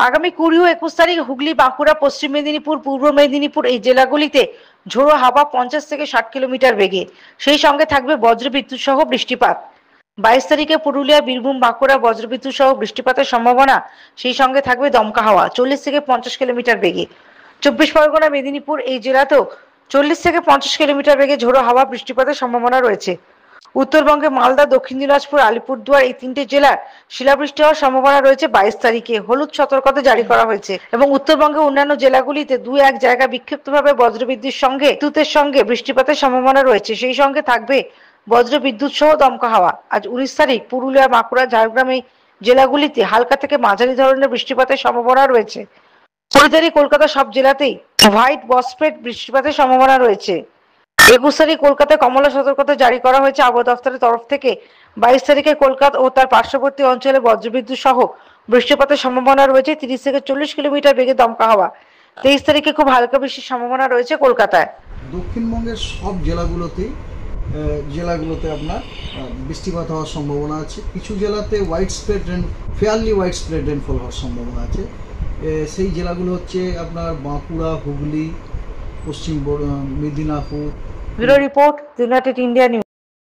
আগামী 20 ও 21 তারিখ হুগলি, বাঁকুড়া, পশ্চিম মেদিনীপুর, পূর্ব মেদিনীপুর এই জেলাগুলিতে ঝোড়ো হাওয়া 50 থেকে 60 কিলোমিটার বেগে, সেই সঙ্গে থাকবে বজ্রবিদ্যুৎ সহ বৃষ্টিপাত। 22 তারিখে পুরুলিয়া, বীরভূম, বাঁকুড়া বজ্রবিদ্যুৎ সহ বৃষ্টিপাতের সম্ভাবনা, সেই সঙ্গে থাকবে দমকা হাওয়া 40 থেকে 50 কিলোমিটার বেগে। 24 পরগনা, মেদিনীপুর এই জেলাতেও 40 থেকে 50 কিলোমিটার বেগে ঝোড়ো হাওয়া বৃষ্টিপাতের সম্ভাবনা রয়েছে। উত্তরবঙ্গে মালদা, দক্ষিণ দিনাজপুর, আলিপুরদুয়ার এই 3টে জেলার শিলাবৃষ্টি হওয়ার সম্ভাবনা রয়েছে। 22 তারিখে হলুদ সতর্কতা জারি করা হয়েছে এবং উত্তরবঙ্গের অন্যান্য জেলাগুলিতে 2-1 জায়গায় বিক্ষিপ্তভাবে বিদ্যুতের সঙ্গে বৃষ্টিপাতের সম্ভাবনা রয়েছে, সেই সঙ্গে থাকবে বজ্রবিদ্যুৎ সহ দমকা হাওয়া। আজ 19 তারিখ পুরুলিয়া, বাঁকুড়া, ঝাড়গ্রাম এই জেলাগুলিতে হালকা থেকে মাঝারি ধরনের বৃষ্টিপাতের সম্ভাবনা রয়েছে। 20 তারিখ কলকাতা সব জেলাতেই হোয়াইট স্প্রেড বৃষ্টিপাতের সম্ভাবনা রয়েছে। 21 তারিখ কলকাতায় কমলা সতর্কতা জারি করা হয়েছে আবহাওয়া দফতরের তরফ থেকে। 22 তারিখে কলকাতা ও তার পার্শ্ববর্তী অঞ্চলে বজ্রবিদ্যুৎ সহ বৃষ্টিপাতের সম্ভাবনা রয়েছে। 30 থেকে 40 কিলোমিটার বেগে দমকা হাওয়া। 23 তারিখে খুব হালকা বৃষ্টির সম্ভাবনা রয়েছে কলকাতায়। দক্ষিণবঙ্গের সব জেলাগুলোতে আপনার বৃষ্টিপাত হওয়ার সম্ভাবনা আছে। কিছু জেলাতে ফেয়ারলি ওয়াইড স্প্রেড রেনফল হওয়ার সম্ভাবনা আছে। সেই জেলাগুলো হচ্ছে আপনার বাঁকুড়া, হুগলি, পশ্চিম Medinipur. Bureau report, United India news.